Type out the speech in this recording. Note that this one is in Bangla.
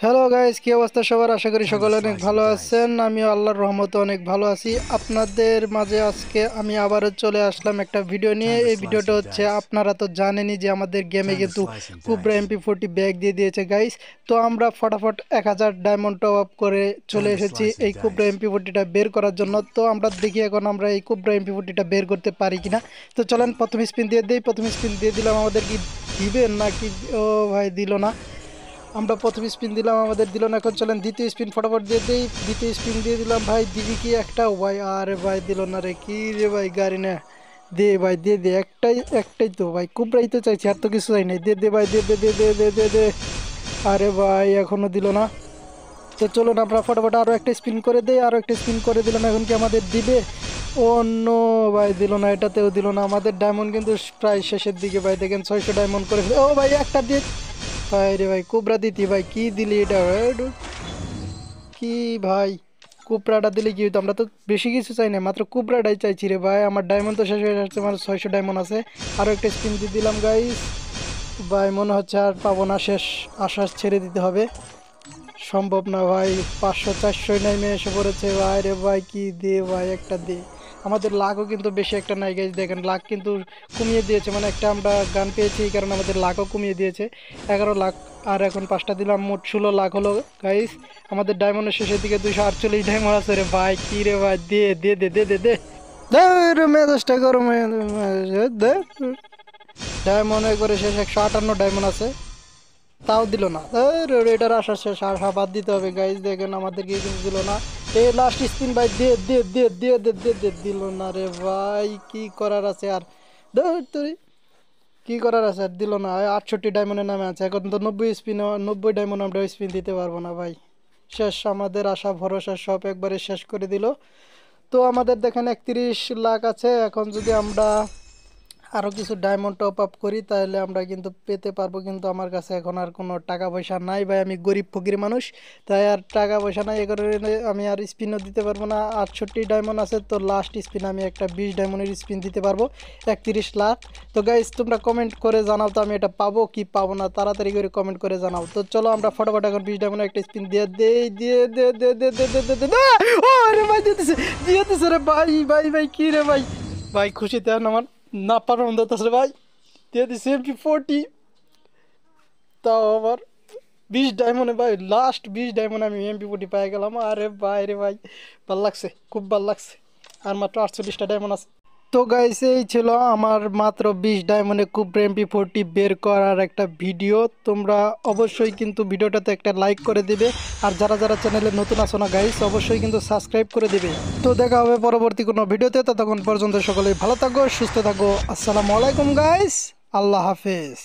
হ্যালো গাইস, কি অবস্থা সবার? আশা করি সকলে অনেক ভালো আছেন। আমিও আল্লাহর রহমতে অনেক ভালো আছি। আপনাদের মাঝে আজকে আমি আবারও চলে আসলাম একটা ভিডিও নিয়ে। এই ভিডিওটা হচ্ছে, আপনারা তো জানেনই যে আমাদের গেমে কিন্তু কুবরা MP40 ব্যাগ দিয়ে দিয়েছে গাইস। তো আমরা ফটাফট 1000 ডায়মন্ড টপ আপ করে চলে এসেছি এই কুবরা MP40টা বের করার জন্য। তো আমরা দেখি এখন আমরা এই কুবরা MP40টা বের করতে পারি কিনা। তো চলেন প্রথম স্পিন দিয়ে দিই। প্রথম স্পিন দিয়ে দিলাম, আমাদের কি দিবেন নাকি? ও ভাই, দিল না। আমরা প্রথম স্পিন দিলাম, আমাদের দিল না। এখন চলেন দ্বিতীয় স্পিন ফটাফট দিয়ে দিই। দ্বিতীয় স্পিন দিয়ে দিলাম, ভাই দিবি কি একটা? ভাই আরে ভাই দিল না রে, কি রে ভাই, গাড়ি না। দে ভাই, দে দে, একটাই একটাই তো ভাই, কুবরাই তো চাইছি, আর তো কিছু চাই নাই। দে দে ভাই, দে দে দে দে দে দে দে। আরে ভাই এখনো দিল না। তো চলুন আমরা ফটাফট আরও একটা স্পিন করে দেই। আরও একটা স্পিন করে দিলাম, এখন কি আমাদের দিবে? অন্য ভাই দিল না, এটাতেও দিল না। আমাদের ডায়মন্ড কিন্তু প্রায় শেষের দিকে ভাই, দেখেন 600 ডায়মন্ড করে ও ভাই একটা দিয়ে। ভাই রে ভাই, কোবরা দিতি ভাই, কি দিলি এটা? কি ভাই, কুবরাটা দিলে কি হতো? আমরা তো বেশি কিছু চাই না, মাত্র কুবরাটাই চাইছি রে ভাই। আমার ডায়মন্ড তো শেষ হয়ে যাচ্ছে, আমার 600 ডায়মন্ড আছে। আরও একটা স্পিন দিয়ে দিলাম গাইস। ভাই মনে হচ্ছে আর পাবো না, শেষ, আশ্বাস ছেড়ে দিতে হবে। সম্ভব না ভাই, 500 400 নেমে এসে পড়েছে ভাই রে ভাই, কি দে ভাই, একটা দে। আমাদের লাখও কিন্তু বেশি একটা নাই গাইজ, দেখেন লাখ কিন্তু কমিয়ে দিয়েছে, মানে একটা আমরা গান পেয়েছি এই কারণে আমাদের লাখও কমিয়ে দিয়েছে। 11 লাখ, আর এখন 5টা দিলাম, মোট 16 লাখ হলো গাইজ। আমাদের ডায়মন্ডের শেষের দিকে 248 ডায়মন্ড আছে রে ভাই, কি রে ভাই, দে দে দে দে দে দে। মেজাজটা গরম হয়ে দে। ডায়মন্ড একবারে শেষ, 158 ডায়মন্ড আছে, তাও দিল না। এটার আশা শেষ, আশা বাদ দিতে হবে গাইজ। দেখেন আমাদেরকে কিন্তু দিল না। এই লাস্ট স্পিন ভাই, দে দে দে দে দে দে দে, দিল না রে ভাই, কি করার আছে আর? তুই কি করার আছে আর? দিল না। 68 ডায়মন্ডের নামে আছে, এখন তো 90 স্পিন, 90 ডায়মন্ড আমরা স্পিন দিতে পারবো না ভাই। শেষ, আমাদের আশা ভরসা সব একবারে শেষ করে দিল। তো আমাদের দেখেন 31 লাখ আছে। এখন যদি আমরা আরও কিছু ডায়মন্ড টপ আপ করি তাহলে আমরা কিন্তু পেতে পারবো, কিন্তু আমার কাছে এখন আর কোনো টাকা পয়সা নাই ভাই, আমি গরিব ফকির মানুষ, তাই আর টাকা পয়সা নাই, এ কারণে আমি আর স্পিনও দিতে পারবো না। 68 ডায়মন্ড আছে, তো লাস্ট স্পিন আমি একটা 20 ডায়মন্ডের স্পিন দিতে পারবো, 31 লাখ। তো গাইজ তোমরা কমেন্ট করে জানাও তো আমি এটা পাবো কি পাবো না, তাড়াতাড়ি করে কমেন্ট করে জানাও। তো চলো আমরা ফটাফট এখন 20 ডায়মন্ডের একটা স্পিন দিয়ে দেই, দিয়ে দে দে দে দে দে দে দে দে। ও রে ভাই, দিয়ে দিতেছে রে ভাই, ভাই ভাই কি রে ভাই, ভাই খুশিতে আমার না পারার মধ্যে আছে ভাই, দিয়ে দিছে MP40। তাও আবার 20 ডায়মন্ডে ভাই, লাস্ট 20 ডায়মন্ড আমি MP40 পাই গেলাম। আরে ভাই রে ভাই, ভাল লাগছে, খুব ভাল লাগছে। আর মাত্র 48টা ডায়মন্ড আছে। তো গাইস এই ছিল আমার মাত্র 20 ডায়মন্ডে কুবরা MP40 বের করার একটা ভিডিও। তোমরা অবশ্যই কিন্তু ভিডিওটাতে একটা লাইক করে দিবে, আর যারা যারা চ্যানেলে নতুন আছো না গাইস, অবশ্যই কিন্তু সাবস্ক্রাইব করে দিবে। তো দেখা হবে পরবর্তী কোনো ভিডিওতে, ততক্ষণ পর্যন্ত সকলেই ভালো থাকো, সুস্থ থাকো। আসসালামু আলাইকুম গাইস, আল্লাহ হাফেজ।